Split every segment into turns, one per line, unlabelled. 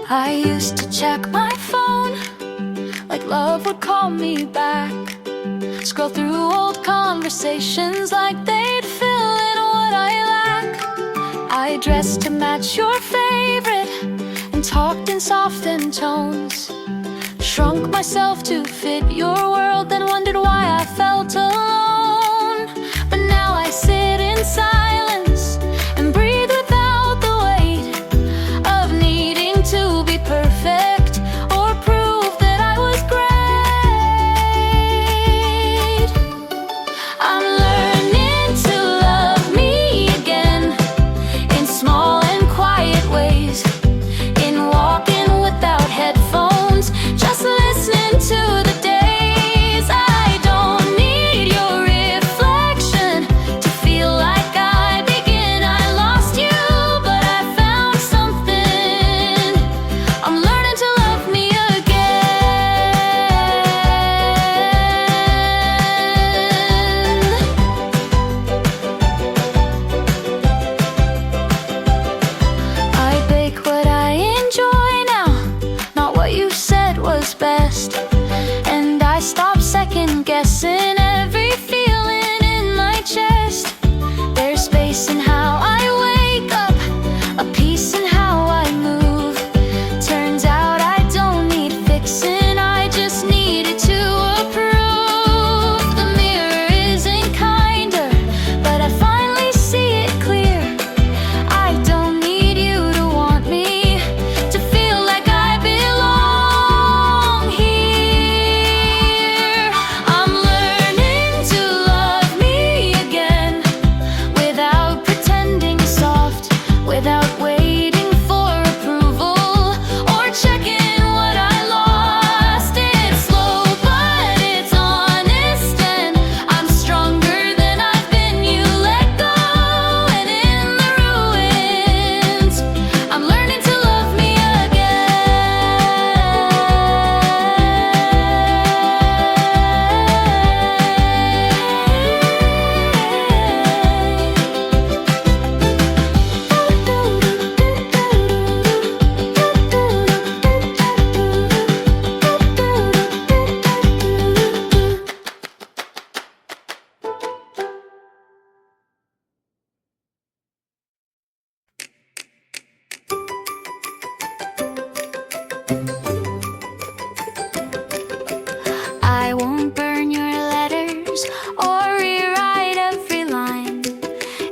I used to check my phone like love would call me back. Scroll through old conversations like they'd fill in what I lack. I dressed to match your favorite and talked in softened tones. Shrunk myself to fit your world, then wondered why I felt alone. But now I sit in silence and breathe without the weight of needing to be perfect or prove that I was great. I'm learning to love me again in small and quiet ways, in walking without headphones, just listening to the days. I don't need your reflection to feel like I begin. I lost you, but I found something. I'm learning to love me again. I bake what I enjoy now, not what you said was best. And I stop second guessing every feeling in my chest. There's space in how I wake up, a peace in how I move. Turns out I don't need fixing, I just needed to approve. The mirror isn't kinder, but I finally see it clear. I don't need you to want me, to feel like I belong here. I'm learning to love me again without pretending soft, without waiting for approval or checking what I lost. It's slow, but it's honest, and I'm stronger than I've been. You let go, and in the ruins, I'm learning to love me I won't burn your letters or rewrite every line.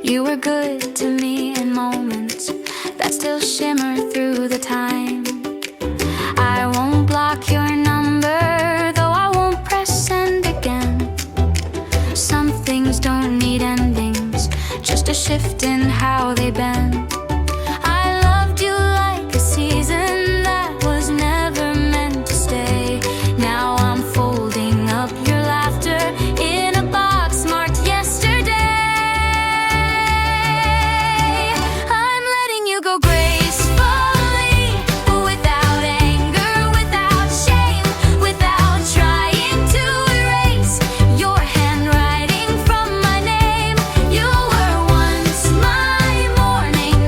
You were good to me in moments that still shimmer through the time. I won't block your number, though I won't press send again. Some things don't need endings, just a shift in how they bend. I loved you like a season that was never meant to stay. Now I'm folding up your laughter in a box marked yesterday. I'm letting you go gracefully, without anger, without shame, without trying to erase your handwriting from my name. You were once my morning,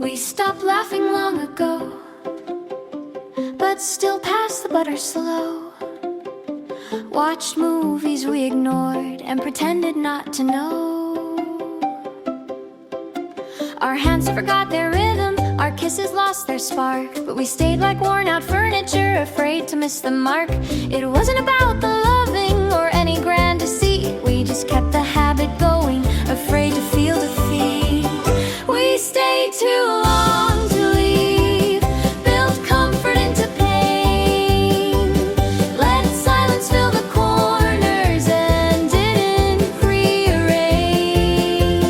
We stopped laughing long ago, but still passed the butter slow. Watched movies we ignored and pretended not to know. Our hands forgot their rhythm, our kisses lost their spark, but we stayed like worn out furniture, afraid to miss the mark. It wasn't about the loving or any grand deceit, we just kept the habit going, afraid to feel defeat. We stayed too long to leave, built comfort into pain, let silence fill the corners and didn't rearrange.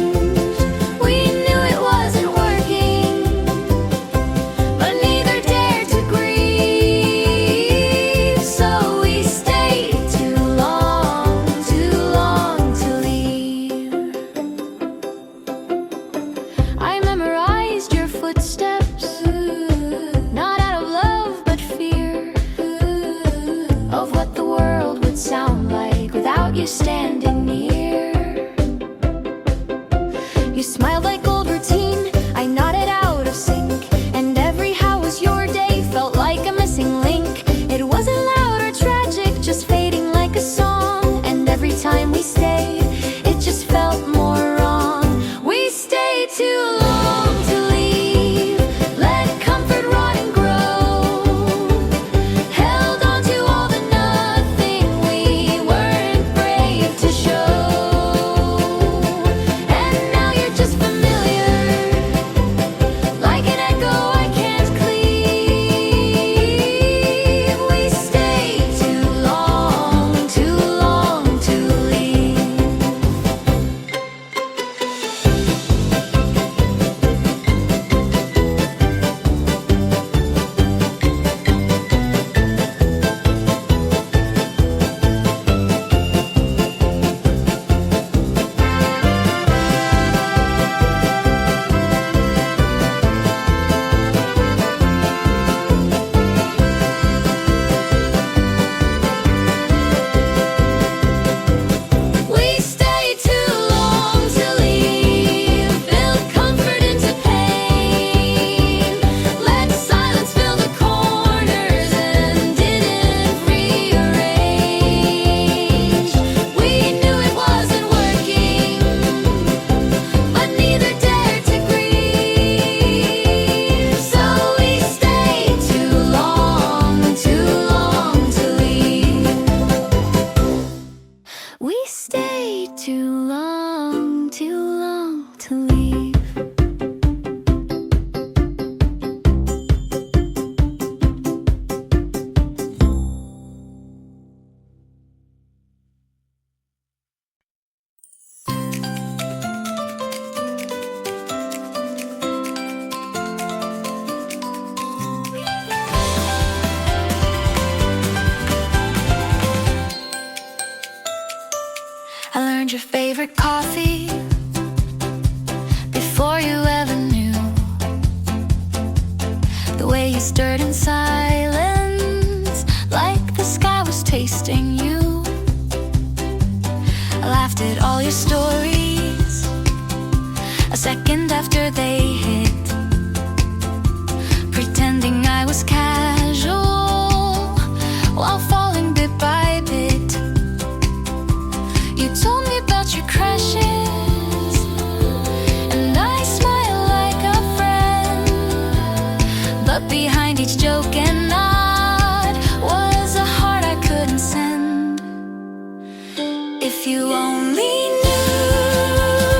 We knew it wasn't working, but neither dared to grieve, so we stayed too long to leave. I memorized your footsteps, not out of love but fear, of what the world would sound like without you standing near. You smiled like old routine, I nodded out of sync, and every how was your day felt like a missing link. It wasn't loud or tragic, just fading like a song, and every time we stayed, it just felt more wrong. We stayed too long to leave, let comfort rot and grow, held on to all the nothing we weren't brave to show. And now you're just familiar, like an echo I can't cleave. We stayed too long to leave. We stayed too long to leave, built comfort into pain, let silence fill the corners and didn't rearrange. We knew it wasn't working, but neither dared to grieve, so we stayed too long to leave. We stayed too long to leave. I learned your favorite coffee before you ever knew the way you stirred in silence, like the sky was tasting you. I laughed at all your stories a second after they hit, pretending I was casual while falling bit by bit. You told me about your crushes, and I smiled like a friend, but behind each joke and nod was a heart I couldn't send. If you only knew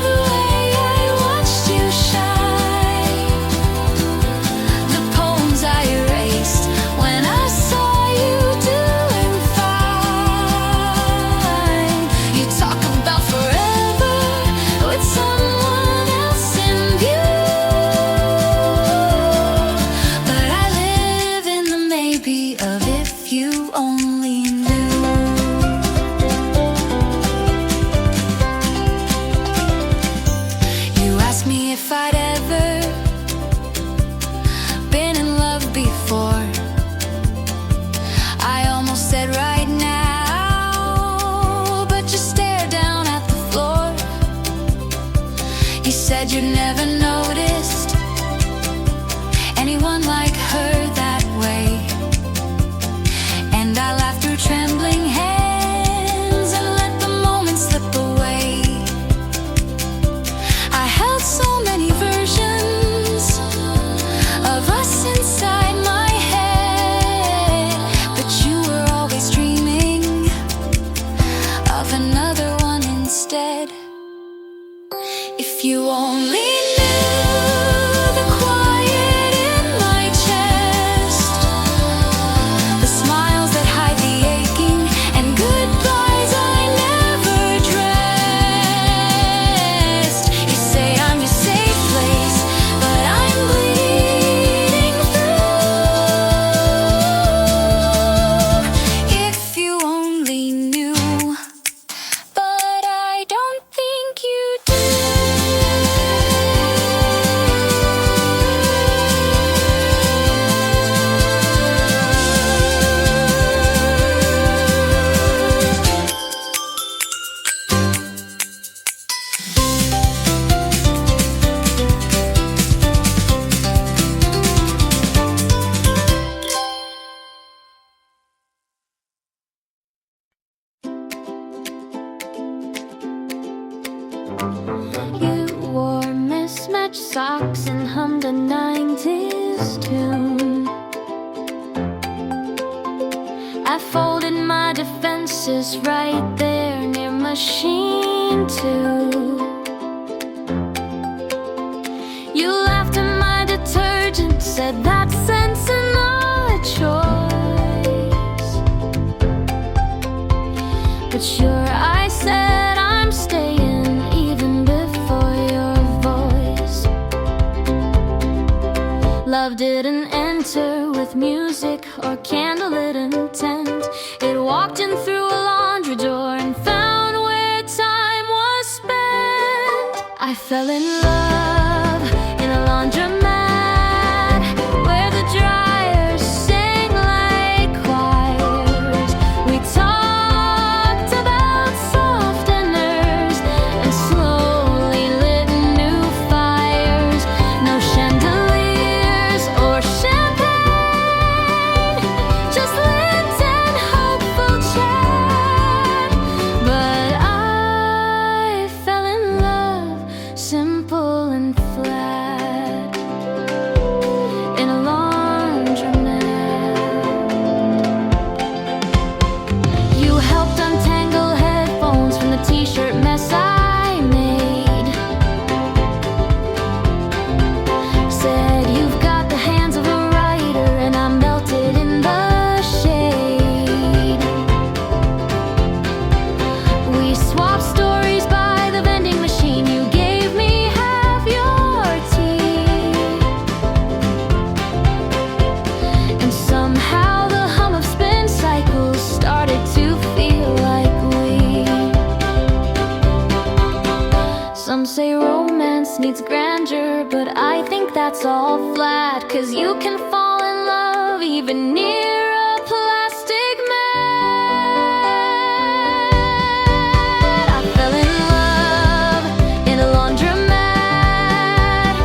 the way I watched you shine, the poems I erased when I saw you doing fine. You talk about forever with someone else in view, but I live in the maybe of if you only knew. You asked me if I'd ever been in love before. I almost said right now, but you stared down at the floor. You said you'd never noticed anyone like her that way. And I laughed through trembling hands and let the moment slip away. I held so many versions of us inside my head, but you were always dreaming of another one instead. If you only socks and hummed a 90s tune. I folded my defenses right there near machine 2. You laughed at my detergent, said that's sense and not a choice. But sure, I said I'm staying even before your voice. Love didn't enter with music or candlelit intent. It walked in through a laundry door and found where time was spent. I fell in love in a laundromat where the dryers sang like choirs. We talked about softeners and slowly lit new fires. No chandeliers or champagne, just lit and hopeful chat. But I fell in love, simple and flat, in a laundromat. You helped untangle headphones from the t-shirt mess I made. Said you've got the hands of a writer and I melted in the shade. We swapped stories by the vending machine. You gave me half your tea. And somehow the hum of spin cycles started to feel like we. Some say romance needs grandeur, but I think that's all flat. 'Cause you can fall in love even near a plastic mat. I fell in love in a laundromat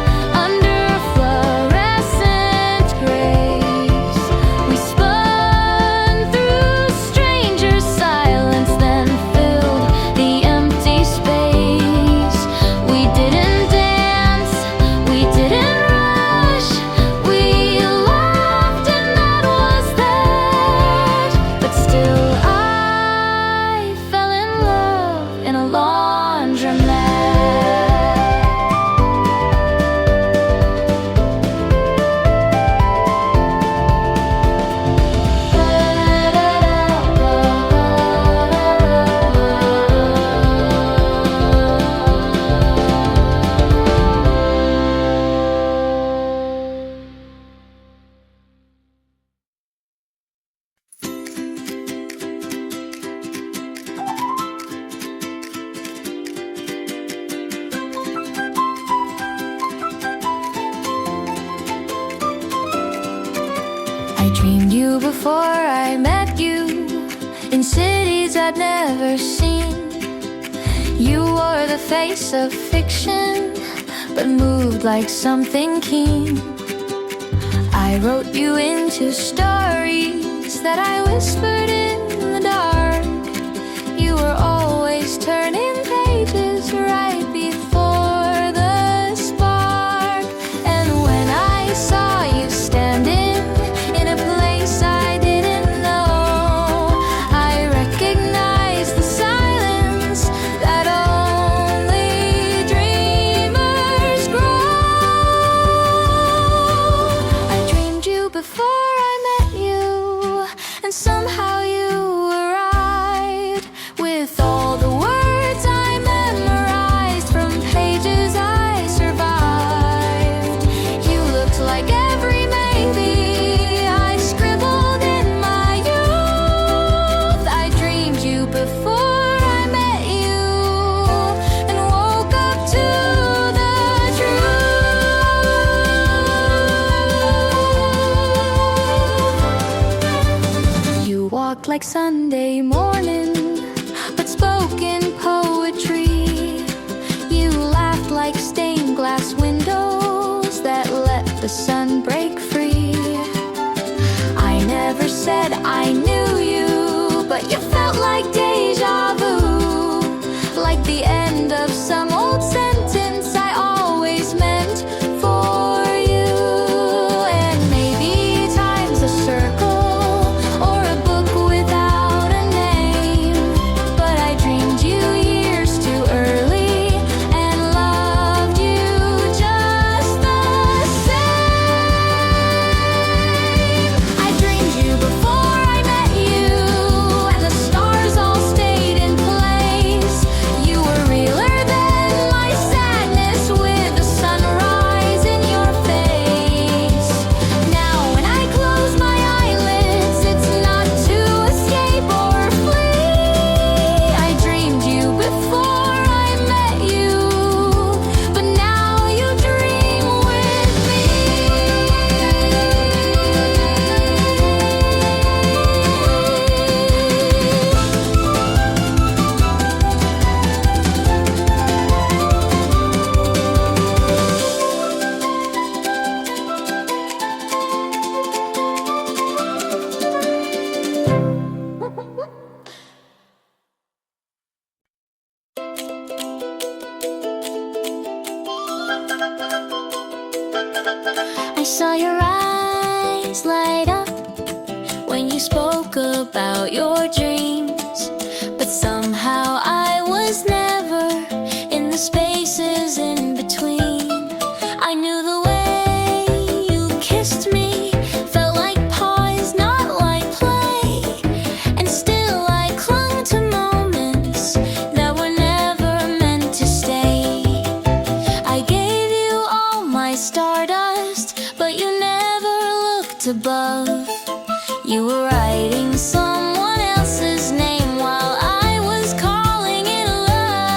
under fluorescent grace. We spun through strangers' silence, then filled the empty space. We didn't dance, we didn't rush, we laughed and that was that. But still I fell in love in a laundromat. I dreamed you before I met you in cities I'd never seen. You were the face of fiction, but moved like something keen. I wrote you into stories that I whispered in the dark. You were always turning pages right before the spark. And when I saw you standing in a place I didn't know, I recognized the silence that only dreamers grow. I dreamed you before I met you, and somehow you arrived with all the words I memorized from pages I survived. You looked like every maybe I scribbled in my youth. I dreamed you before I met you and woke up to the truth. You walked like Sunday morning, but spoke in poetry. You laughed like stained glass windows that let the sun break free. I never said I knew you, but you felt like deja vu, like the end of some old sentence I always meant for you. And maybe time's a circle or a book without a name, but I dreamed you years too early and loved you just the same. I dreamed you before I met you, and the stars all stayed in place. You were realer than my sadness with the sunrise in your face. Now when I close my eyelids, it's not to escape or flee. I dreamed you before I met you, but now you dream with me. I saw your eyes light up when you spoke about your dreams, but somehow I was never in the spaces in between. I knew the way you kissed me felt like pause, not like play, and still I clung to moments that were never meant to stay. I gave you all my stardust, but you never looked above. You were writing someone else's name while I was calling it love.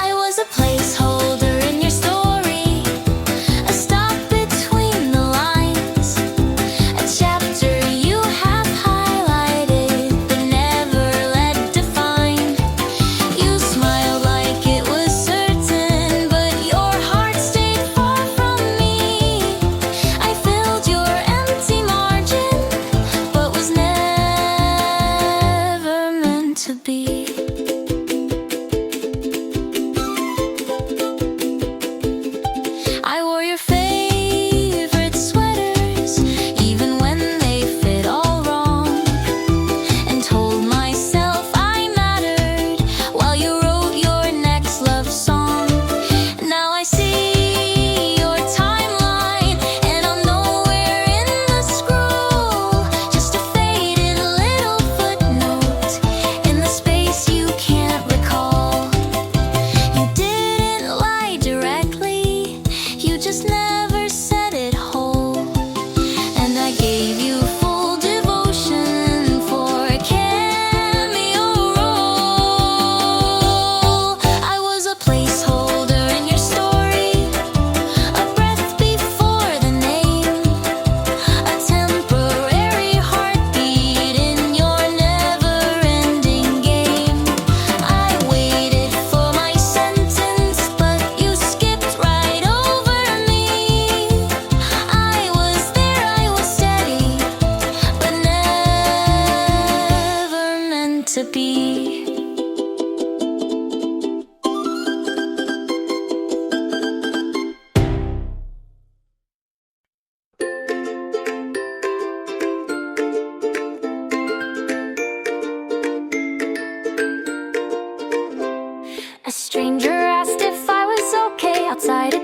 I was a placeholder in your story, a stop between the lines, a chapter you have highlighted but never let defined. You smiled like it was certain, but your heart stayed far from me. I filled your empty margins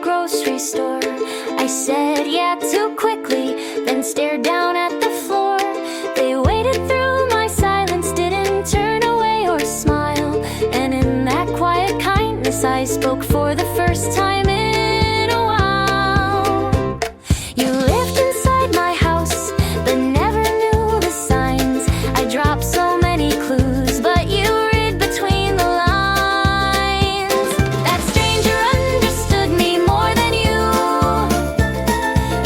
grocery store. I said yeah too quickly, then stared down at the floor. They waded through my silence, didn't turn away or smile. And in that quiet kindness I spoke for the first time in a while. You lived inside my house, but never knew the signs. I dropped so many clues, but you read between the lines. That stranger understood me more than you.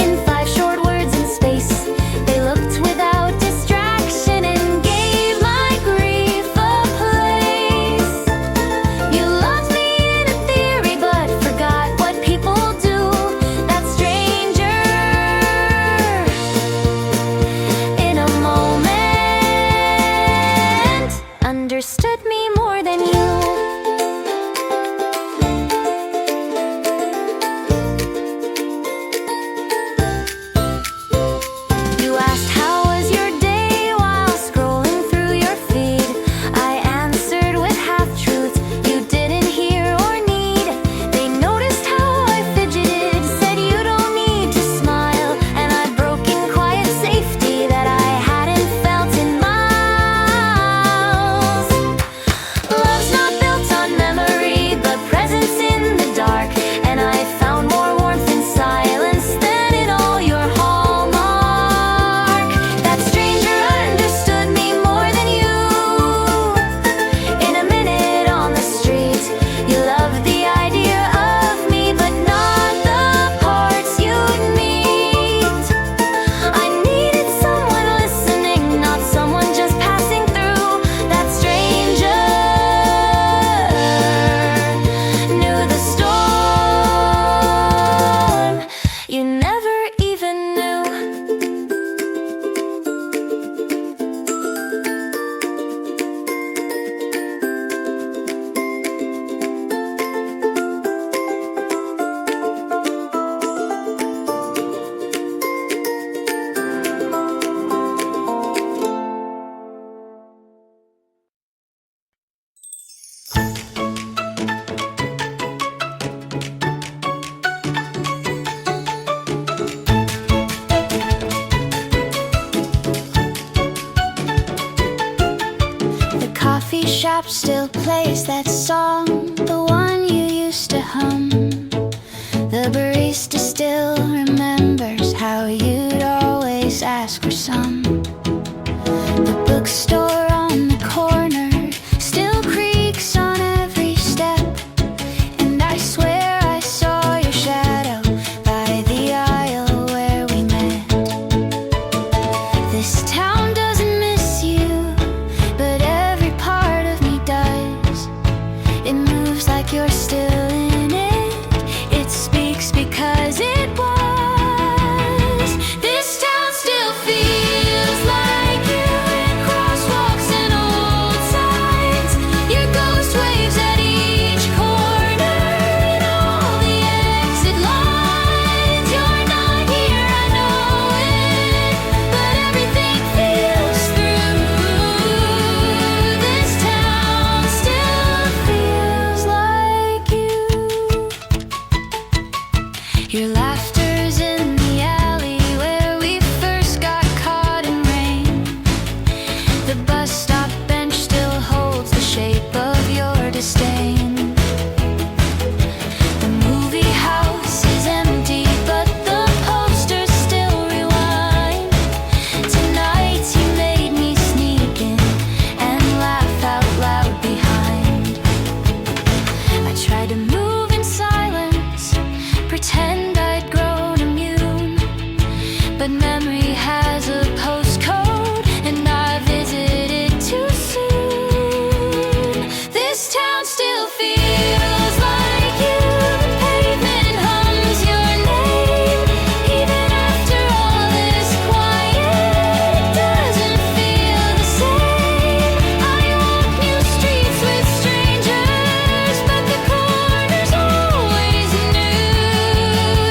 In 5 short words in space, they looked without distraction and gave my grief a place. You loved me in a theory, but forgot what people do. That stranger, in a moment, understood me more than you. You asked how was your day while scrolling through your feed. I answered with half-truths you didn't hear or need. They noticed how I fidgeted, said you don't need to smile. And I'd broken quiet safety that I hadn't felt in miles. Love's not built on memory, but presence in the dark. And I found more warmth in silence than in all your hallmark. That stranger understood me more than you. In a minute on the street, you loved the idea of me, but not the parts you'd meet. I needed someone listening, not someone just passing through. That stranger knew the storm you never even knew. The coffee shop still plays that song, the one you used to hum. The barista still remembers how you'd always ask for some. The bookstore on the corner still creaks on every step. And I swear I saw your shadow by the aisle where we met. This town doesn't miss you, but every part of me does. It moves like you're still in it. It speaks because it was. This town still feels like you in crosswalks and old signs. Your ghost waves at each corner and all the exit lines. You're not here, I know it, but everything feels through. This town still feels like you. Your laughter's in the alley where we first got caught in rain. The bus stop bench still holds the shape of your disdain. The movie house is empty, but the posters still rewind. Tonight you made me sneak in and laugh out loud behind. I tried to move in silence, pretend I'd grown immune, but memory has a postcode and I visited too soon. This town still feels like you. The pavement hums your name. Even after all this quiet, it doesn't feel the same. I walk new streets with strangers, but the corners always new.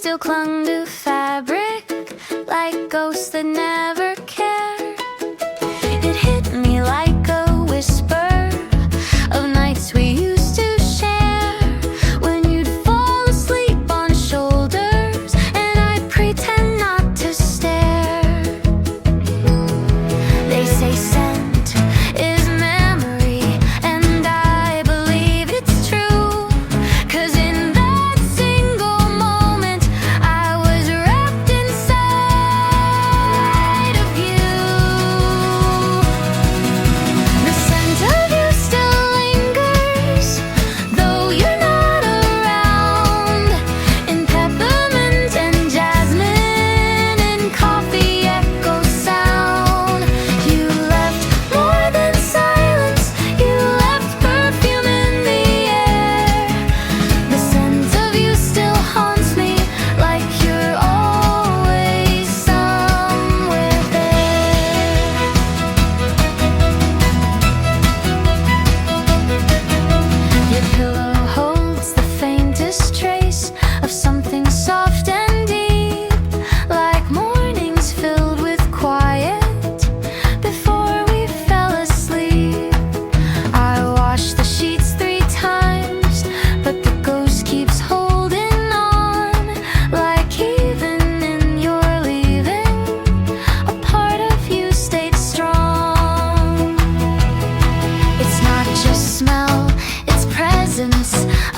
still clung to fabric like ghosts that never care. It hit me like a whisper of nights we used to share, when you'd fall asleep on shoulders and I'd pretend not to stare. They say scent is memory, and I believe it's true, 'cause in that single moment I was wrapped inside of you. The scent of you still lingers, though you're not around, in peppermint and jasmine and coffee echo sound. You left more than silence, you left perfume in the air. The scent of you still haunts me like you're always somewhere there. Your pillow holds the faintest trace of something soft and deep, like mornings filled with quiet before we fell asleep. I washed the sheets 3 times, but the ghost keeps holding on, like even in your leaving, a part of you stayed strong. It's not just smell, it's presence,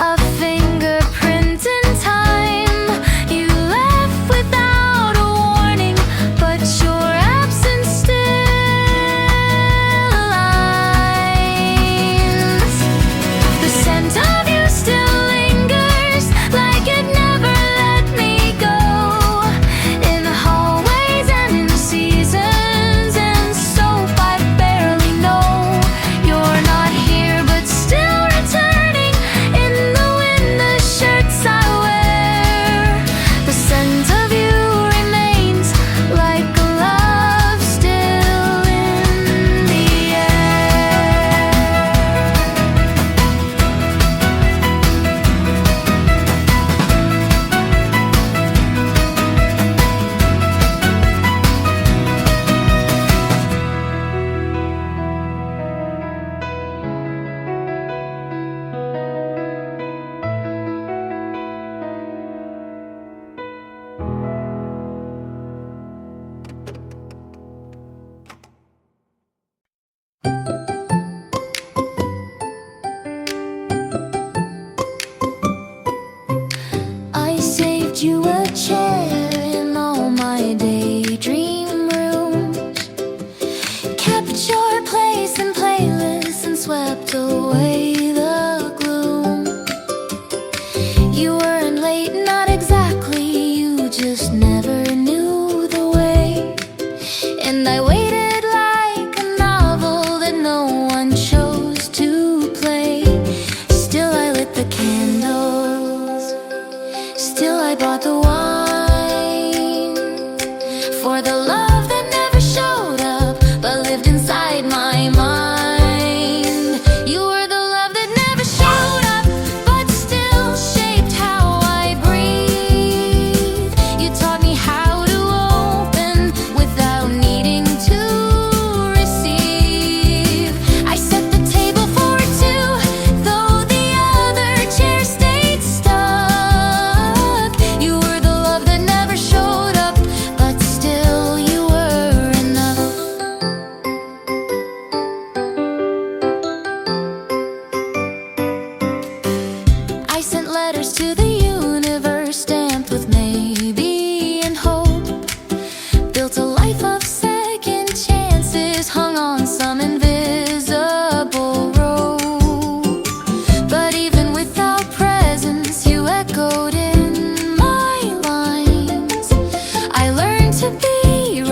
a fingerprint in time. You left without a warning, but your absence still aligns. The scent of you still lingers, like it never let me go, in hallways and in seasons and soap I barely know. You're not here but still returning in the window shirts I wear. The scent of you remains like a love still in the air. I saved you a chair in all my daydream rooms, kept your place in playlists and swept away the gloom. You weren't late, not exactly, you just never knew the way. And I waited like a novel that no one chose to play. Still I lit the candles, still I bought the wine, for the love that never showed up but lived inside my mind. You were the love that never showed up but still shaped how I breathe. You taught me how to open without needing to receive. I set the table for 2, though the other chair stayed stuck. You were the love that never showed up, but still you were enough. I sent letters to the universe stamped with maybe and hope, built a life of second chances, hung on some invisible rope. But even without presence, you echoed in my lines. I learned to be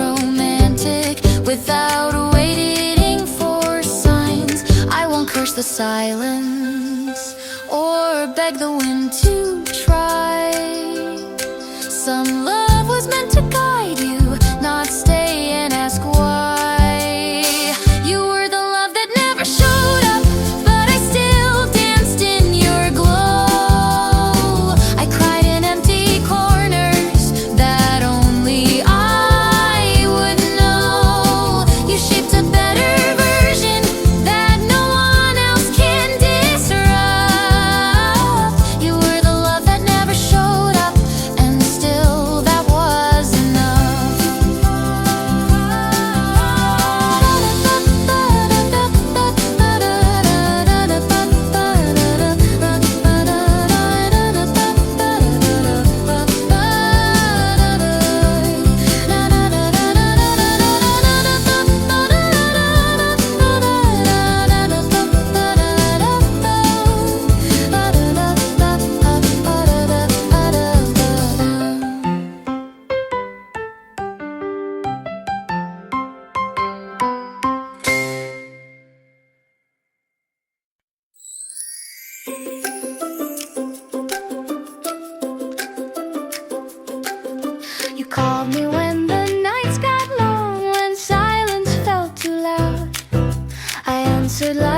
romantic without waiting for signs. I won't curse the silence or beg the wind to try. Some love was meant to guide you, not stay and ask why. You were the love that never showed up, but I still danced in your glow. I cried in empty corners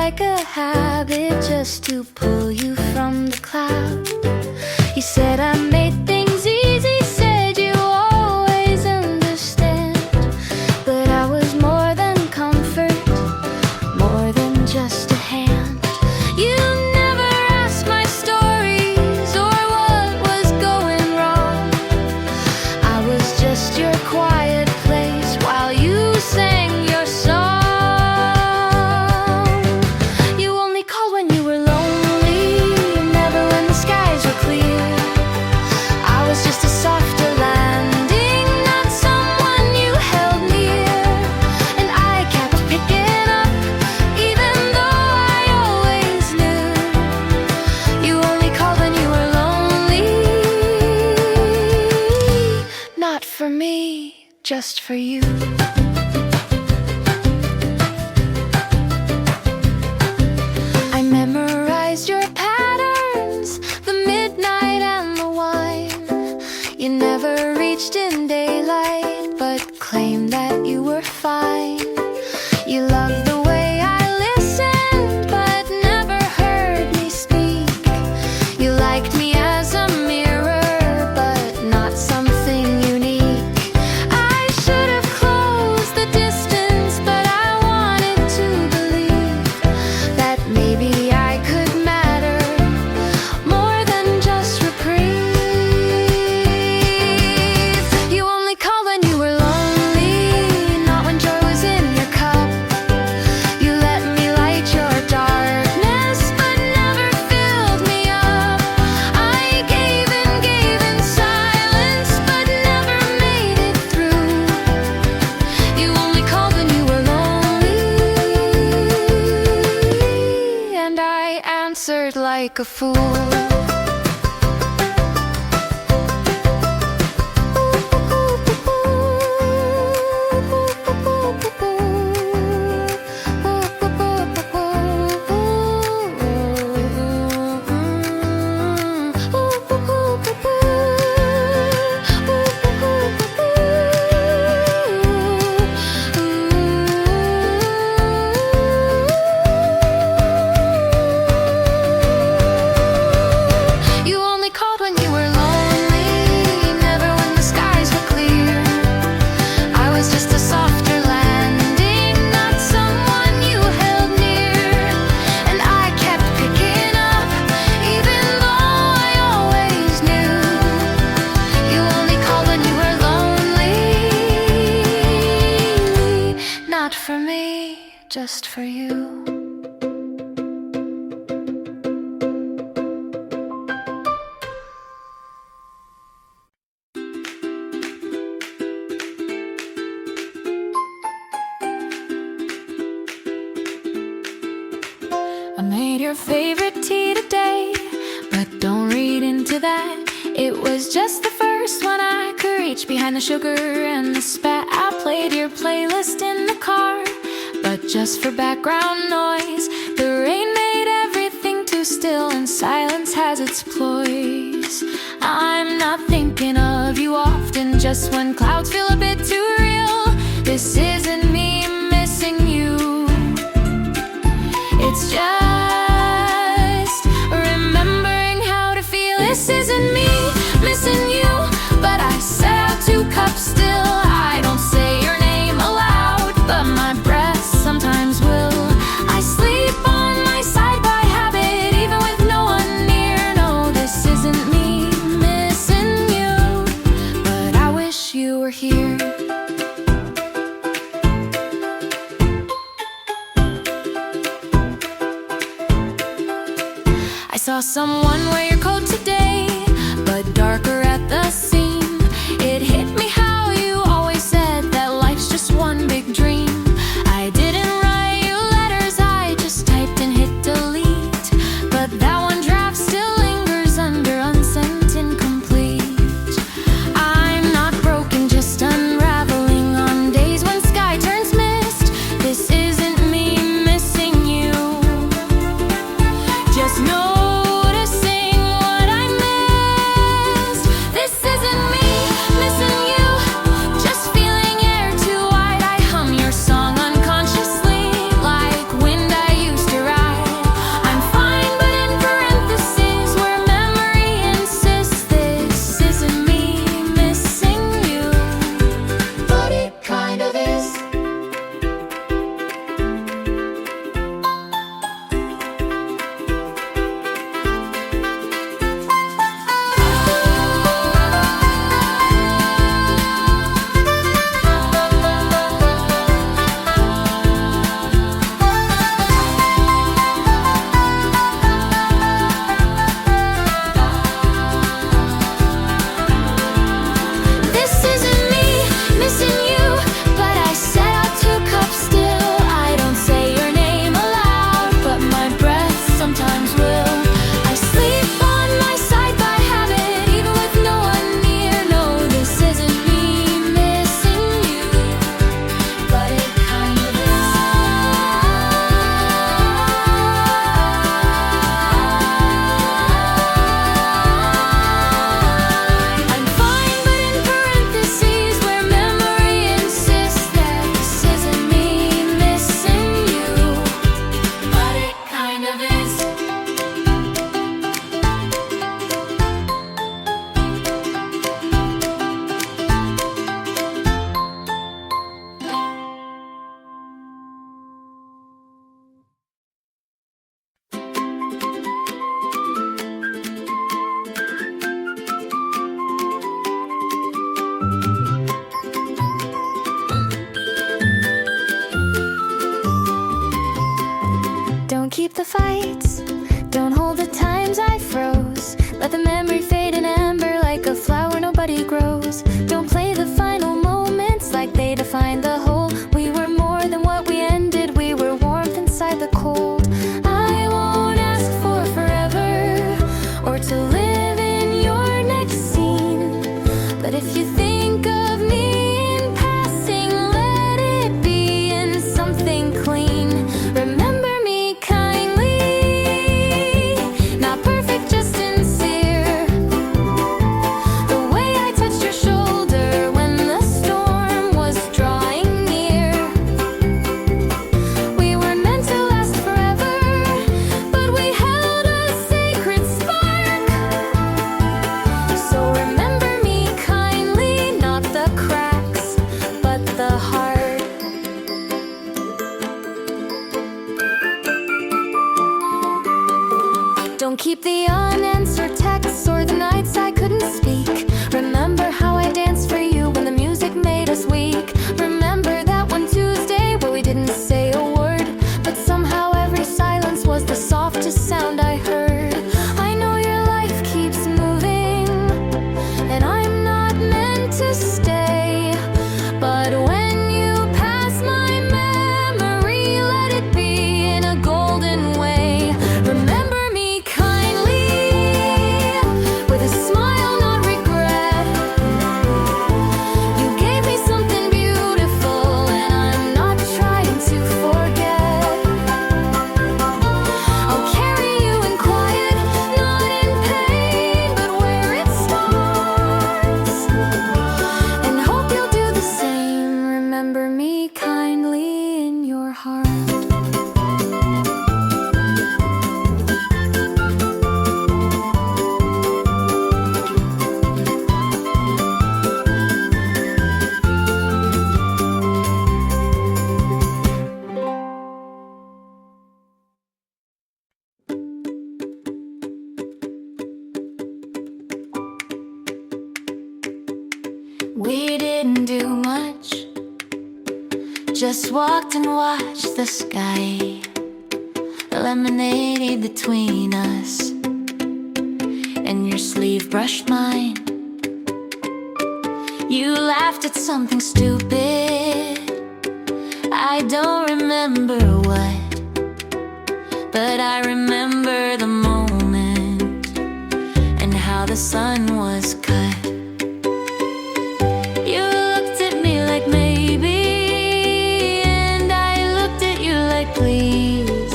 like a habit just to pull you from the cloud. You said I made things easy, said you always understand. But I was more than comfort, more than just a hand. You never asked my stories or what was going wrong. I was just your quiet place while you sang your song. You only called when you were lonely, never when the skies were clear. I was just a softer landing, not someone you held near. And I kept picking up, even though I always knew. You only called when you were lonely, not for me, just for you. I memorized your patterns, the midnight and the wine. You never reached in daylight, but claimed that you were fine. You loved the way I listened, but never heard me speak. You liked me as a mirror, but not something unique. I should have closed the distance, but I wanted to believe that maybe I could matter more than just reprieve. You only called when you were lonely, not when joy was in your cup. You let me light your darkness, but never filled me up. I gave in silence, but never made it through. You only called when you were lonely, and I answered like a fool. You only called when you were lonely, never when the skies were clear. I was just a softer landing, not someone you held near. And I kept picking up, even though I always knew. You only called when you were lonely, not for me, just for you. I made your favorite tea today, but don't read into that. It was just the first one I could reach behind the sugar and the spat. I played your playlist in the car, but just for background noise. The rain made everything too still, and silence has its ploys. I'm not thinking of you often, just when clouds feel a bit too real. This isn't me missing you, it's just remembering how to feel. This isn't me missing you, but I set out 2 cups still. I don't say your name aloud, but my breath sometimes will. I sleep on my side by habit, even with no one near. No, this isn't me missing you, but I wish you were here. I saw someone wear your coat today, but darker at the seam. It hit me how you always said that life's just one big dream. I didn't write you letters, I just typed and hit delete. But that one draft still lingers under unsent incomplete. I'm not broken, just unraveling on days when sky turns mist. This isn't me missing you, just noticing what I the fights, don't hold the times I froze. Let the memory fade in amber like a flower nobody grows. Don't play the final moments like they define the whole. We were more than what we ended, we were warmth inside the cold. I won't ask for forever or to live in your next scene, but if you think of me in passing, let it be in something clean. Remember me kindly, not perfect, just sincere. The way I touched your shoulder when the storm was drawing near. We weren't meant to last forever, but we held a sacred spark. So remember me kindly, not the cracks, but the heart. Don't keep the unanswered texts or the nights I couldn't speak. Remember how I danced for you when the music made us weak. Remember that one Tuesday where we didn't say a word, but somehow every silence was the softest sound I heard. I know your life keeps moving, and I'm not meant to stay, but when you pass my memory, let it be in a golden way. Remember me kindly, with a smile, not regret. You gave me something beautiful, and I'm not trying to forget. I'll carry you in quiet, not in pain, but where it starts, and hope you'll do the same. Remember me kindly in your heart. We didn't do much, just walked and watched the sky. Lemonade between us, and your sleeve brushed mine. You laughed at something stupid, I don't remember what, but I remember the moment and how the sun was cut. You looked at me like maybe, and I looked at you like please.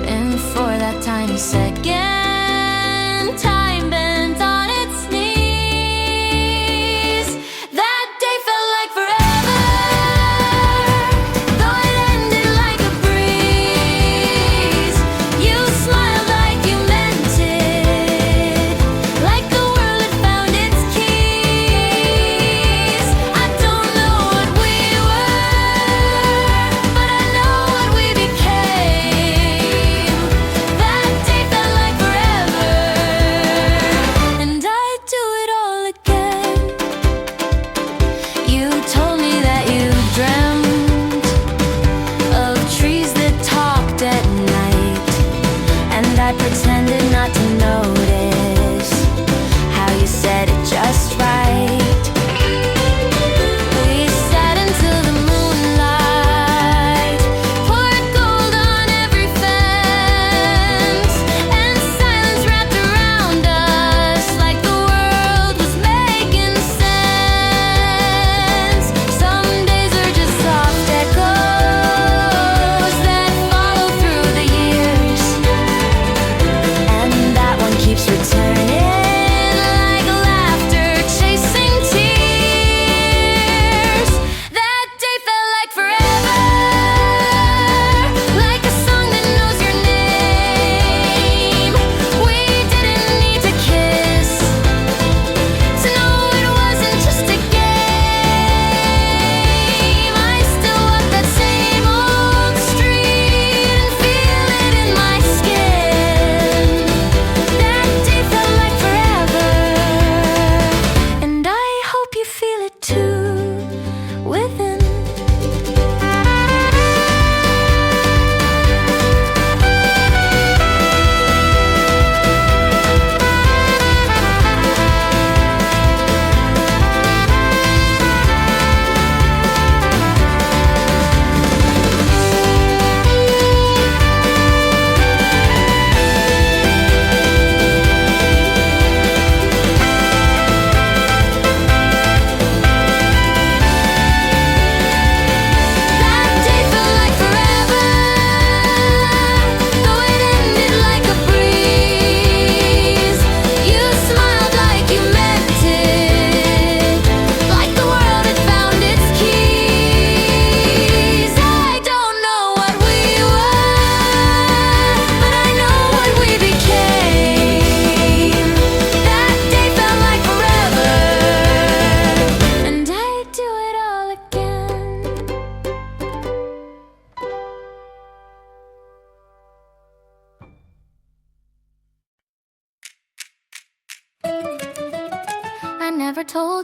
And for that tiny second, time bent on its knees. That day felt like forever, though it ended like a breeze. You smiled like you meant it, like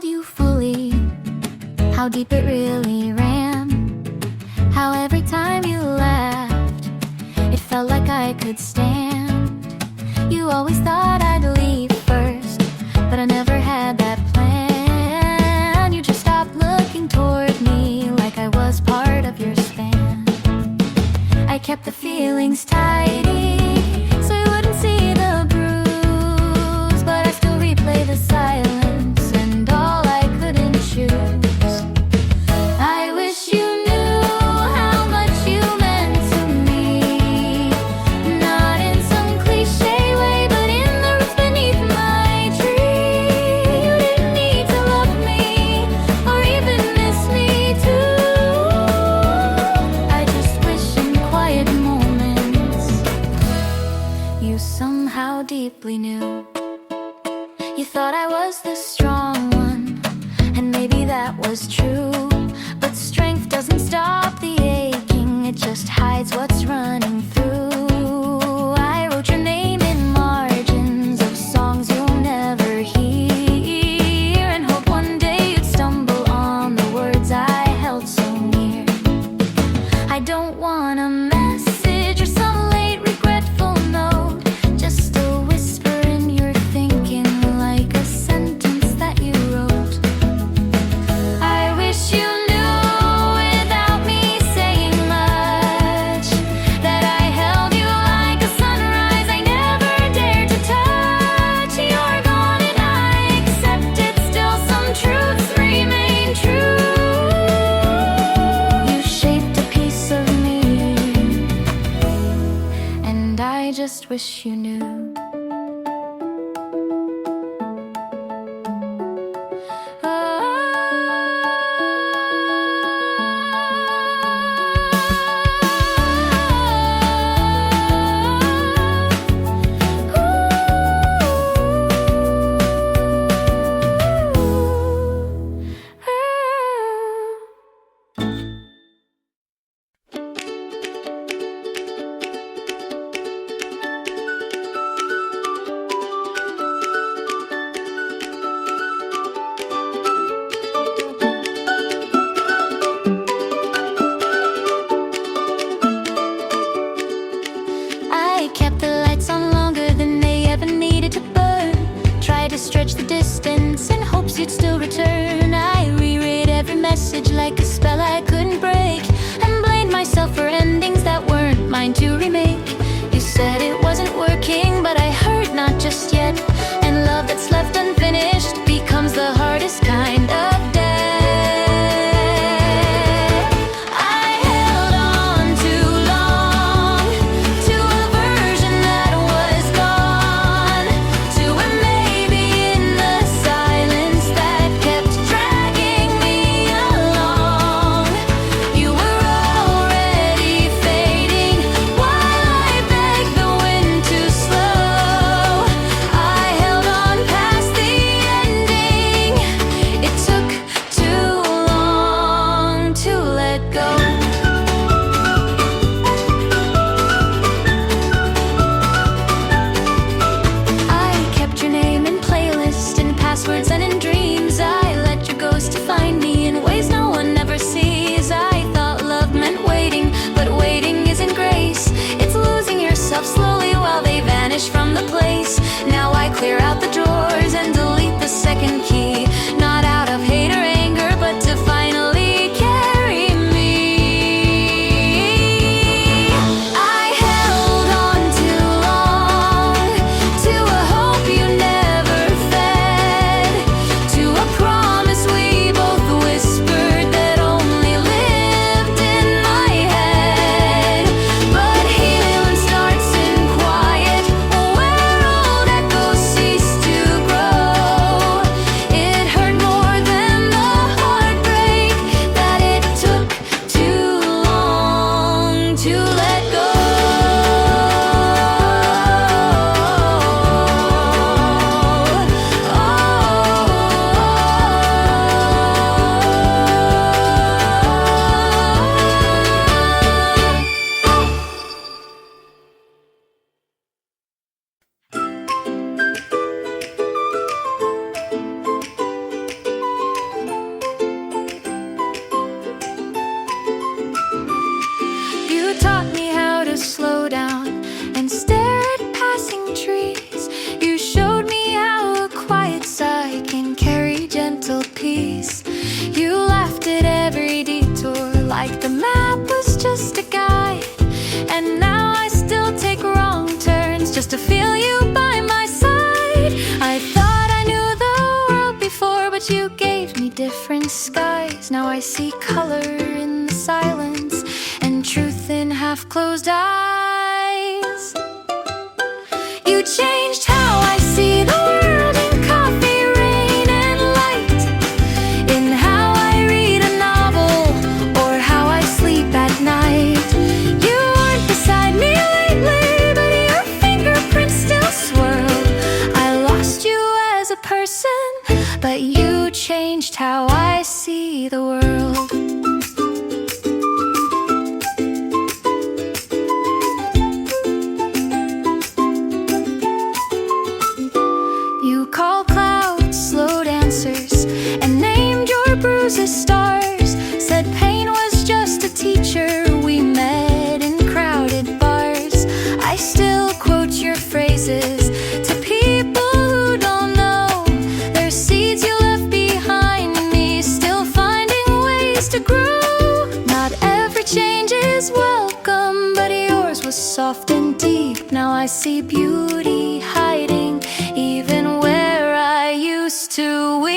held you fully, how deep it really ran, how every time you laughed, it felt like I could stand. You always thought I'd leave first, but I never had that plan. You just stopped looking toward me like I was part of your span. I kept the feelings tidy so you wouldn't see the bruise, but I still replay the silence and all I couldn't choose. I wish you knew how much you meant to me, not in some cliche way, but in the roots beneath my tree. You didn't need to love me or even miss me too. I just wish in quiet moments you somehow deeply knew. You thought I was the strong one, and maybe that was true, but strength doesn't stop the aching, it just hides what's running through. I wrote your name in margins of songs you'll never hear, and hope one day you'd stumble on the words I held so near. I don't want a message or some late regretful note, just a whisper in your thinking like a sentence that you wrote. I wish you knew without me saying much that I held you like a sunrise I never dared to touch. You're gone and I accept it, still some truths remain true. You shaped a piece of me, and I just wish you knew. I kept the lights on longer than they ever needed to burn, tried to stretch the distance in hopes you'd still return. I reread every message like a spell I couldn't break, and blamed myself for endings that weren't mine to remake. You said it wasn't working, but I heard not just yet, and love that's left unfinished becomes the hardest kind of debt. I held on too long to a version that was gone, to a maybe in the silence that kept dragging me along. You were already fading while I begged the wind to slow. I held on past the ending. It took too long to let go. I kept your name in playlists, in passwords and in dreams. I let your ghost find me in ways no one ever sees. I thought love meant waiting, but waiting isn't grace. It's losing yourself slowly while they vanish from the place. Now I clear out the drawers and delete the second key, not out of hate or anger, but to finally carry me. I held on too long to a hope you never fed, to a promise we both whispered that only lived in my head. But healing starts in quiet, where old echoes cease to grow. It different skies. Now I see color in the silence and truth in half-closed eyes. You changed how I see the world in coffee, rain, and light, in how I read a novel or how I sleep at night. You weren't beside me lately, but your fingerprints still swirl. I lost you as a person, but you changed how I see the world. You called clouds slow dancers and named your bruises stars. Said pain was just a teacher we met in crowded bars. I still quote your phrases to people who don't know. There's seeds you left behind me, still finding ways to grow. Not every change is welcome, but yours was soft and deep. Now I see beauty hiding even where I used to weep.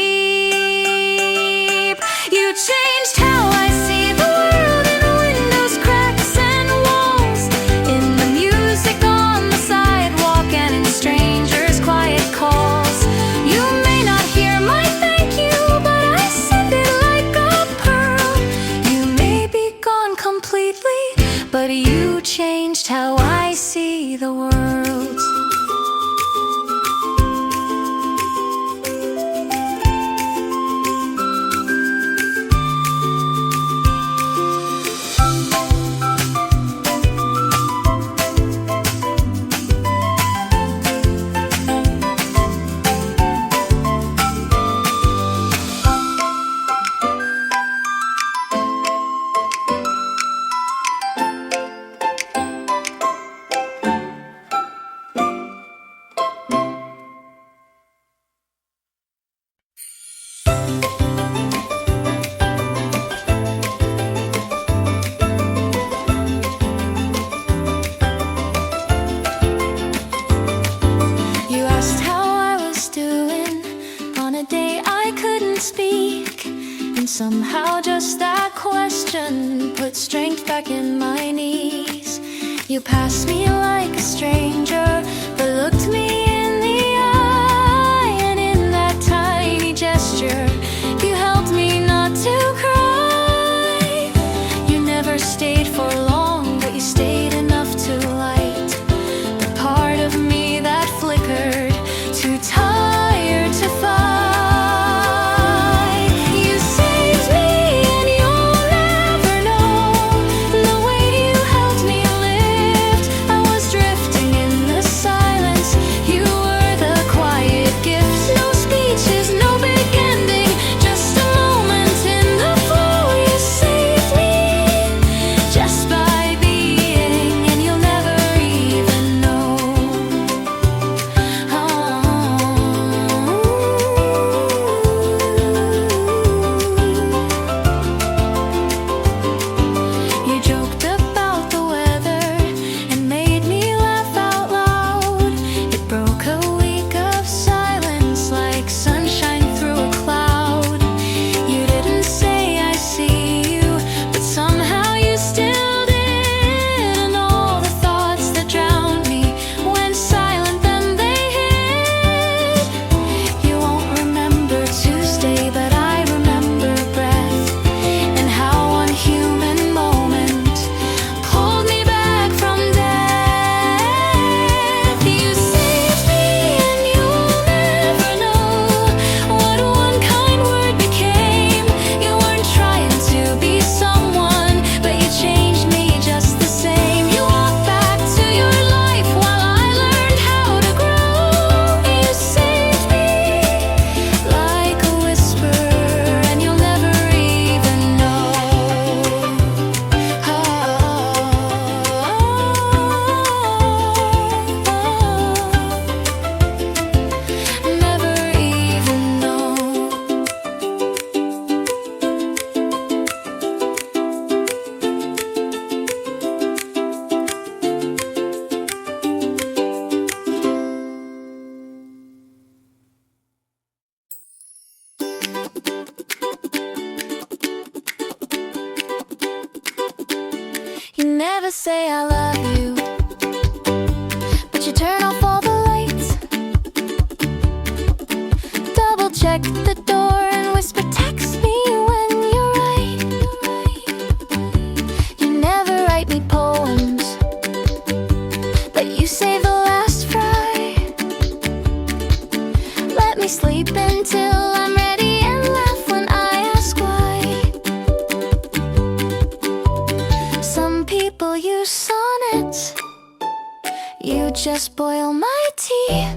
You changed how I see the world in windows, cracks, and walls, in the music on the sidewalk and in strangers' quiet calls. You may not hear my thank you, but I send it like a pearl. You may be gone completely, but you changed how I see the world. You asked how I was doing on a day I couldn't speak, and somehow just that question put strength back in my knees. You passed me like a stranger, but looked me in the eye, and in that tiny gesture, you helped me not to cry. You never stayed for long, but you stayed enough to light the part of me that flickered, too tired to fight. You saved me and you'll never know the way you helped me lift. I was drifting in the silence. You never say I love you, but you turn off all the lights, double check the door and whisper text me when you're right. You never write me poems, but you save the last fry. Let me sleep until I'm ready and laugh when I ask why. Some people use sonnets, you just boil my tea,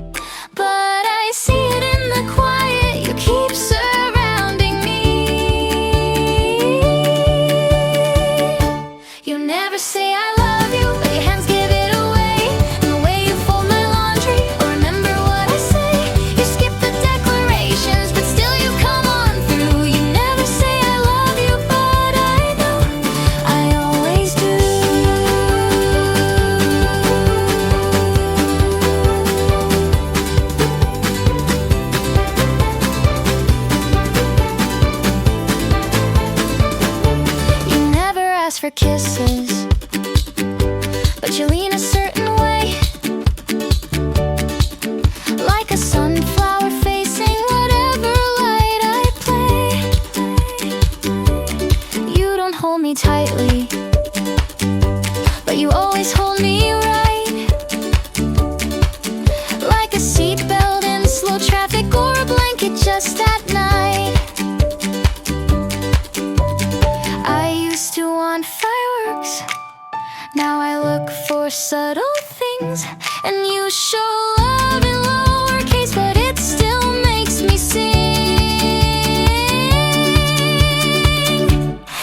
but I see it in the quiet. You keep surrounding me. You never say I love you, but your hands give it away. And the way you fold my laundry, or remember what I say. You skip the declarations, but still you come on through. You never say I love you, but I know I always do. You never ask for kisses, but you lean a certain way, like a sunflower facing whatever light I play. You don't hold me tightly, but you always hold me right, like a seatbelt in slow traffic or a blanket just at night. I used to want fireworks, now I look for subtle things, and you show love in lowercase, but it still makes me sing.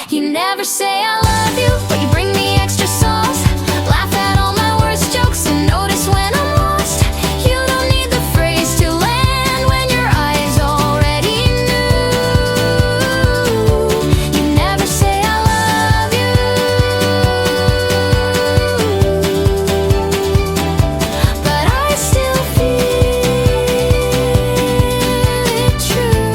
You never say I love you, but you bring me extra sauce, laugh at all my worst jokes and notice when I'm lost. You don't need the phrase to land when your eyes already knew. You never say I love you, but I still feel it true.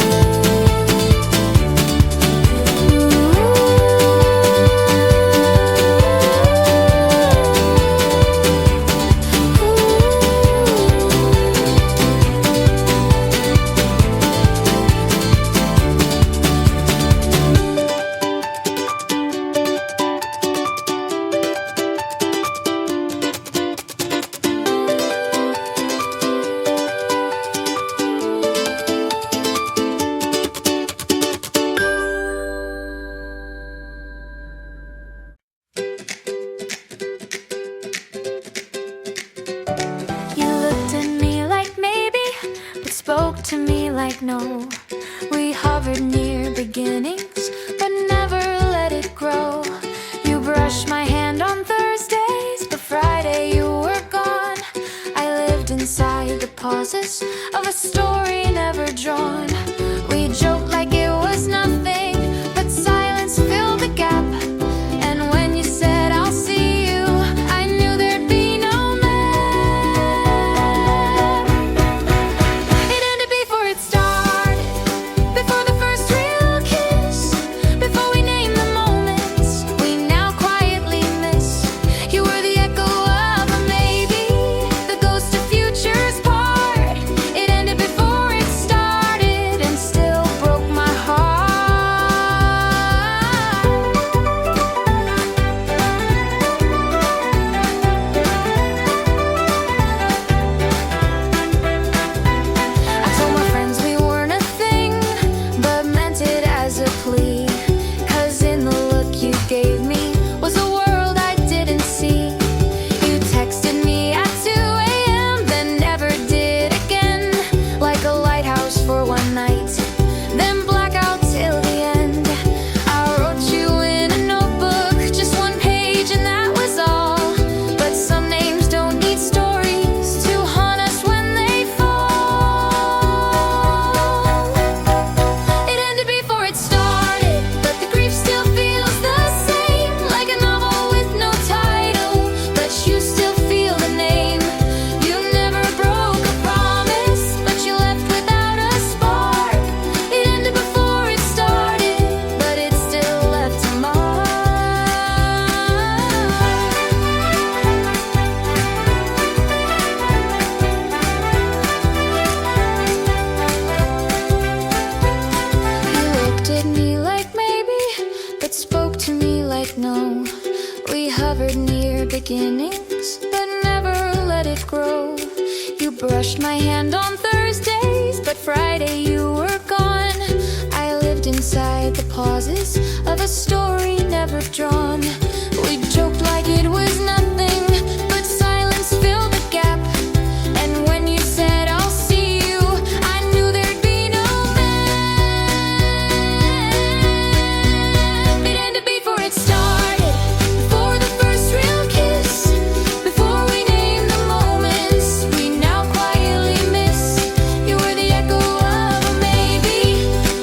You looked at me like maybe, but spoke to me like no. We hovered near beginnings, but never let it grow. You brushed my hand on Thursdays, but Friday you were gone. I lived inside the pauses of a story never drawn. We joked like it was nothing, but silence filled the gap. And when you said I'll see you, I knew there'd be no map. It ended before it started, beginnings, but never let it grow. You brushed my hand on Thursdays, but Friday you were gone. I lived inside the pauses of a story never drawn. We joked like it was nothing, but silence filled the gap. And when you said I'll see you, I knew there'd be no map. It ended before it started, before the first real kiss, before we named the moments we now quietly miss. You were the echo of a maybe,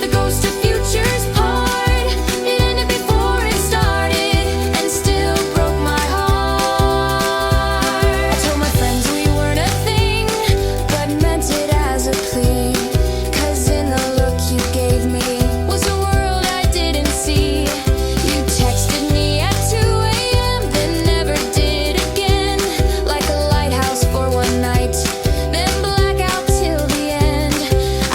the ghost of futures part. It ended before it started, and still broke my heart. I told my friends we weren't a thing, but meant it as a plea. 'Cause in the look you gave me was a world I didn't see. You texted me at 2 a.m., then never did again. Like a lighthouse for one night, then black out till the end.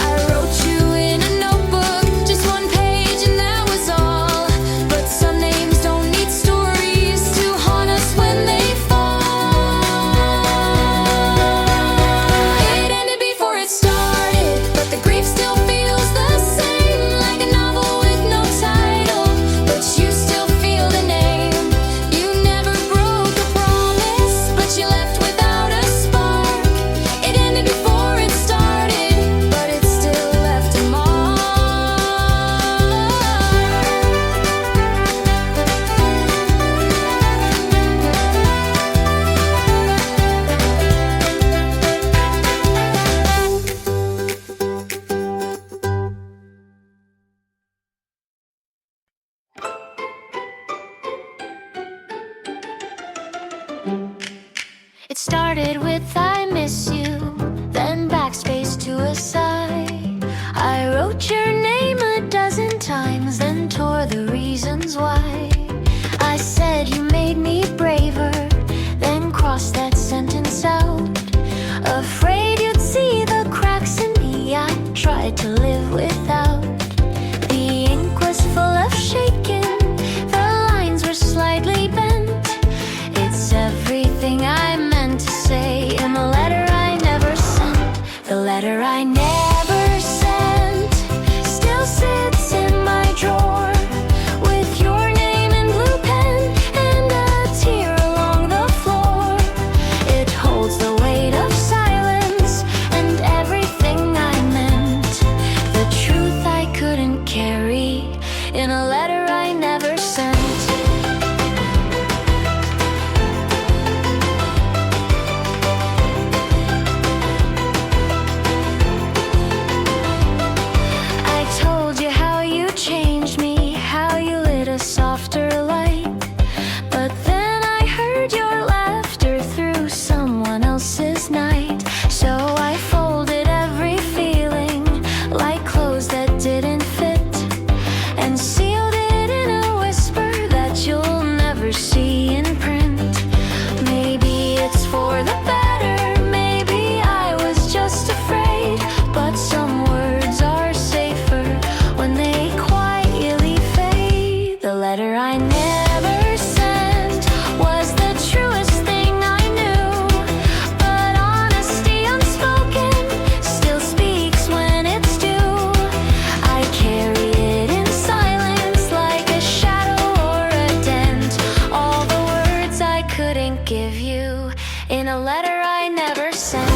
I wrote you in a notebook, just one page and that was all. But some names don't need stories to haunt us when they fall. It ended before it started, but the grief still feels the same. Like a novel with no title, but you still feel the name. You never broke a promise, but you left without a spark. It ended before it started, but it still left a mark. It started with I miss you, then backspace to a sigh. I wrote your name a dozen times, then tore the reasons why. I said you made me braver, then crossed that sentence out. Afraid you'd see the cracks in me, I tried to live without. The ink was full of shaking, the lines were slightly bent. It's everything I meant to say in the letter I never sent. The letter I never sent still sits in my drawer, with your name in blue pen and a tear along the floor. It holds the weight of silence and everything I meant, the truth I couldn't carry in a letter I never sent. I told you how you changed me, how you lit a softer light. But then I heard your laughter through someone else's night. So I folded every feeling like clothes that didn't fit, and sealed it in a whisper that you'll never see in print. Maybe it's for the better, maybe I was just afraid. But some words are safer when they quietly fade. The letter I never sent was the truest thing I knew, but honesty unspoken still speaks when it's due. I carry it in silence like a shadow or a dent, all the words I couldn't give you in a letter I never sent.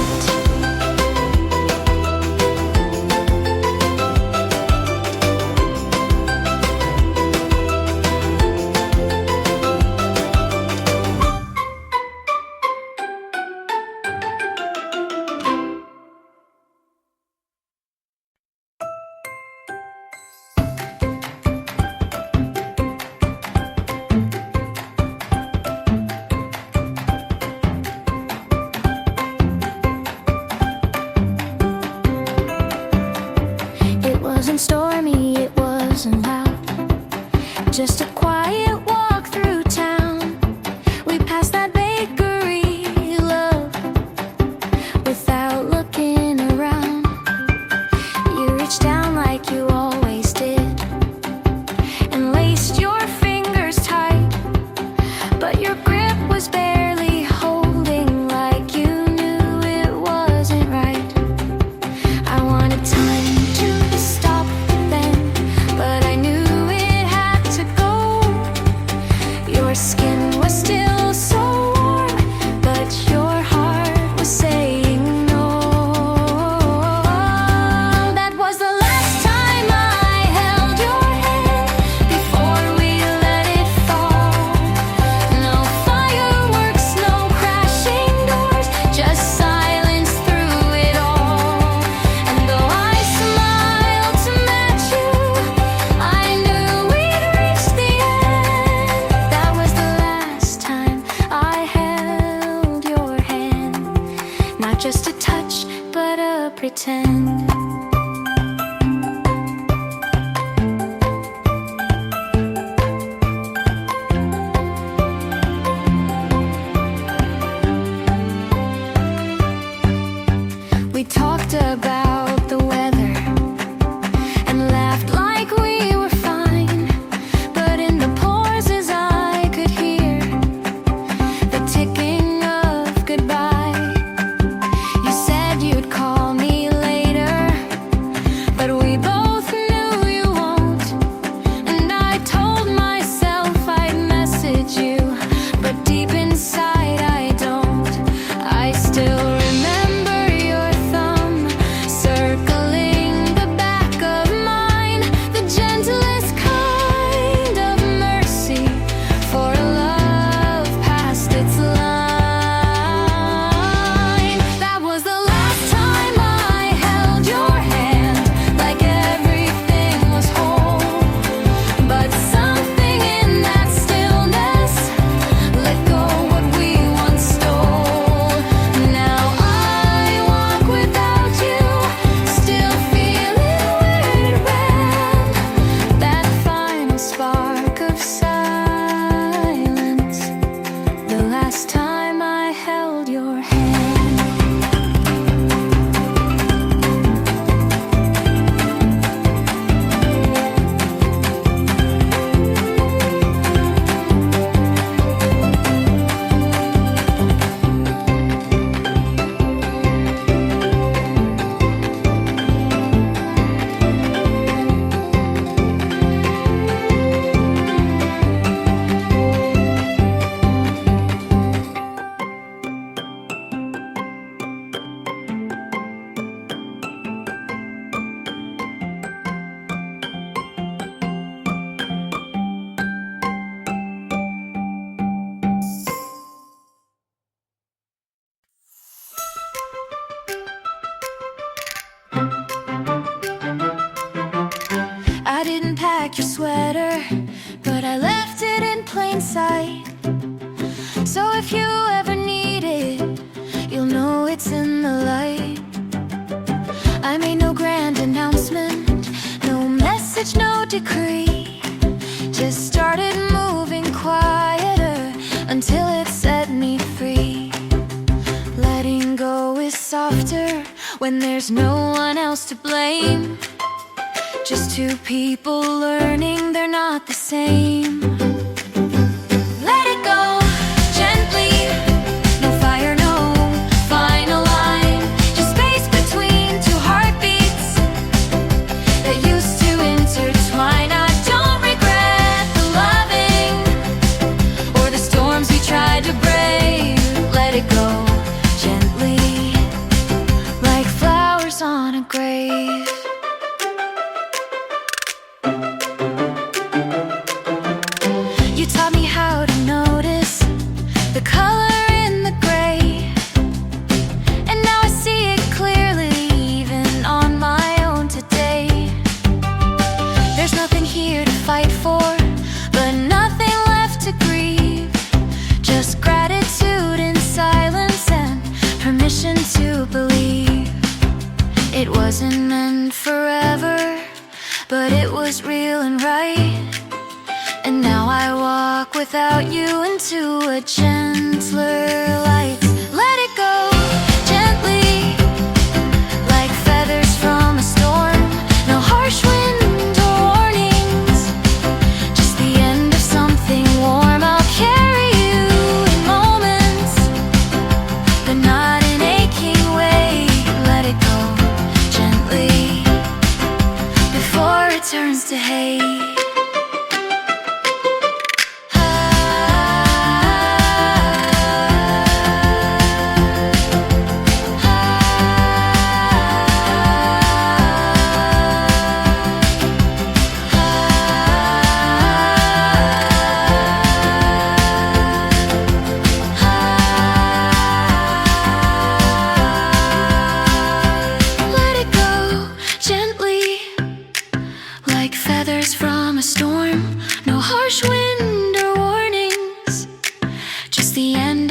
It wasn't stormy, it wasn't loud, just a quiet walk through town. We passed that bakery, love, without looking around. You reached down like you always did, and laced your fingers tight, but your grip was barely like your sweater, but I left it in plain sight. So if you ever need it, you'll know it's in the light. I made no grand announcement, no message, no decree. Just started moving quieter until it set me free. Letting go is softer when there's no one else to blame. Just two people learning they're not the same. Let it go gently, no fire, no final line. Just space between two heartbeats that used to intertwine. I don't regret the loving or the storms we tried to brave. Let it go gently, like flowers on a grave. You taught me how to notice the color in the gray, and now I see it clearly, even on my own today. There's nothing here to fight for, but nothing left to grieve. Just gratitude in silence and permission to believe. It wasn't meant forever, but it was real and right. And now I walk without you into a gentler light. Let it go gently, like feathers from a storm. No harsh wind or warnings, just the end of something warm. I'll carry you in moments, but not in aching weight. Let it go gently before it turns to hate.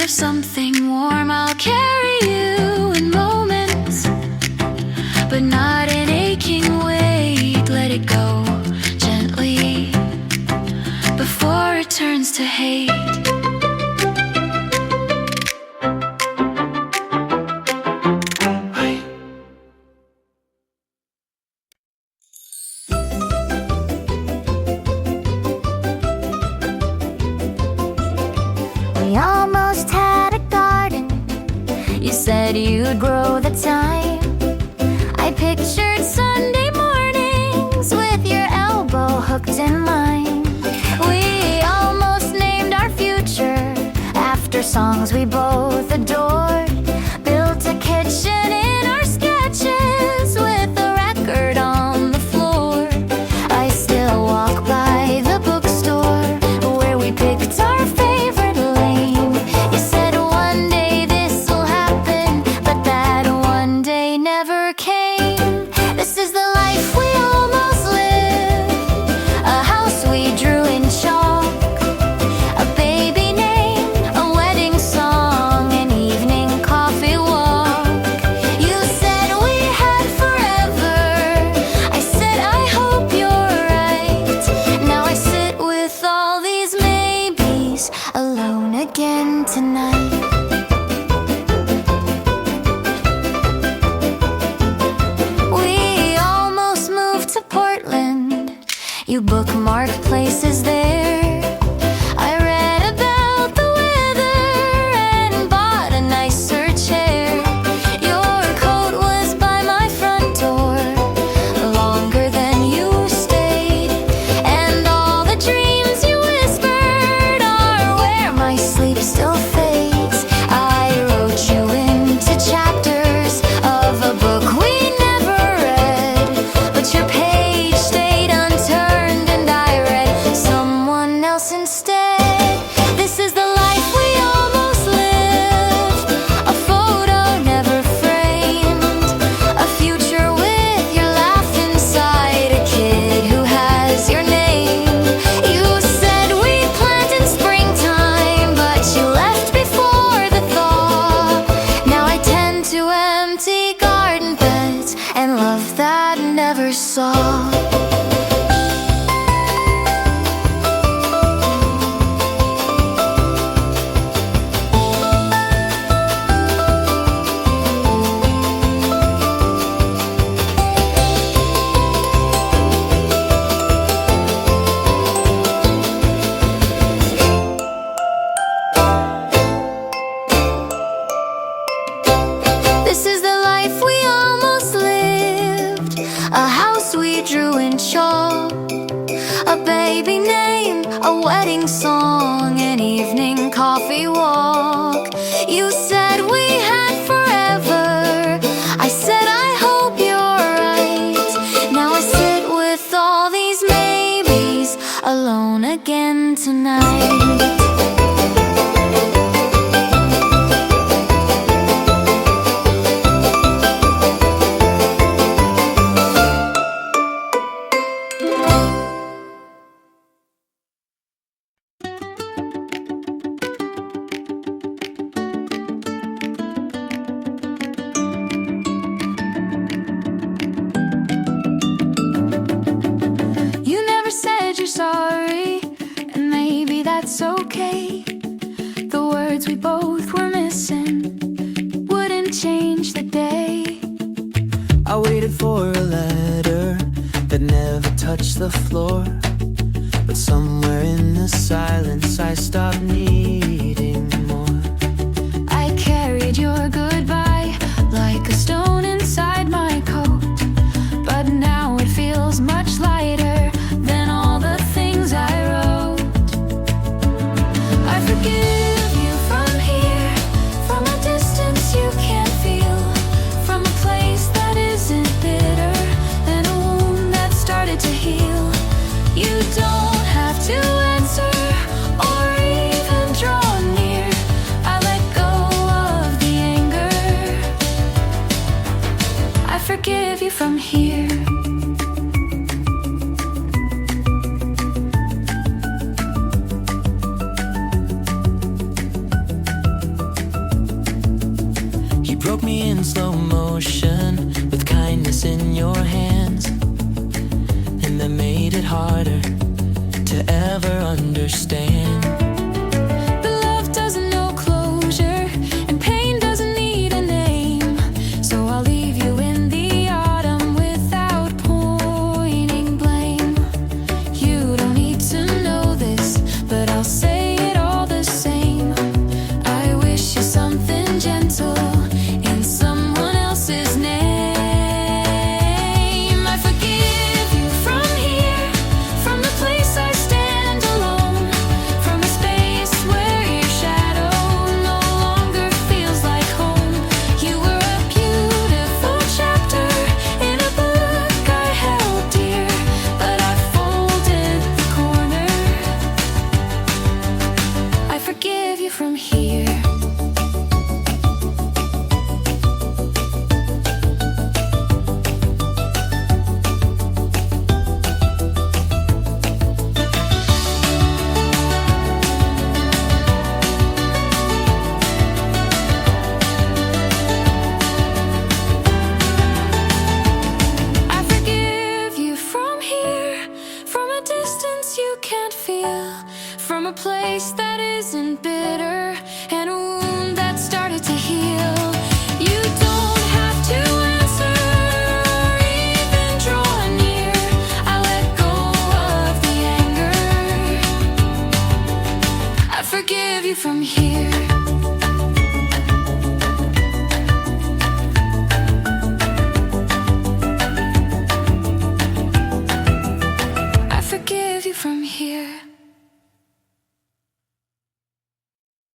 Something warm, I'll carry you in moments, but not in aching weight. Let it go gently before it turns to hate. We almost had a garden. You said you'd grow the time. I pictured Sunday mornings with your elbow hooked in mine. We almost named our future after songs we both adored. Built a kitchen in our sketches with a record on the floor. I still walk by the bookstore where we picked our favorite lane. You said one day this'll happen, but that one day never came. This is the life we almost lived, a house we drew in chalk, a baby name, a wedding song, an evening coffee walk. You said we had forever. I said I hope you're right. Now I sit with all these maybes, alone again tonight. We almost moved to Portland. You bookmarked places there. I read about the weather and bought a nicer chair. Your coat was by my front door longer than you stayed, and all the dreams you whispered are where my sleep still fades. I wrote you into chapters of a book we never read, but your page stayed unturned and I read someone else a baby name, a wedding song, an evening coffee walk. You said we had forever. I said I hope you're right. Now I sit with all these maybes, alone again tonight. Sorry, and maybe that's okay. The words we both were missing wouldn't change the day.
I waited for a letter that never touched the floor, but somewhere in the silence I stopped needing more.
I carried your goodbye like a stone inside my coat, but now it feels much lighter than all the things I wrote. I forgive you from here, from a distance you can't feel, from a place that isn't bitter, and a wound that started to heal. You don't have to answer or even draw near. I let go of the anger. I forgive you from here.
Broke me in slow motion with kindness in your hands, and that made it harder to ever understand.
But love doesn't know closure, and pain doesn't need a name. So I'll leave you in the autumn without pointing blame. You don't need to know this, but I'll say it all the same. I wish you something gentle in someone else's name. I forgive you from here, from the place I stand alone, from a space where your shadow no longer feels like home. You were a beautiful chapter in a book I held dear, but I folded the corner. I forgive you from here. I forgive you from here, from a distance you can't feel, from a place that isn't bitter, and a wound that started to heal. You don't have to answer or even draw near. I let go of the anger. I forgive you from here. I forgive you from here.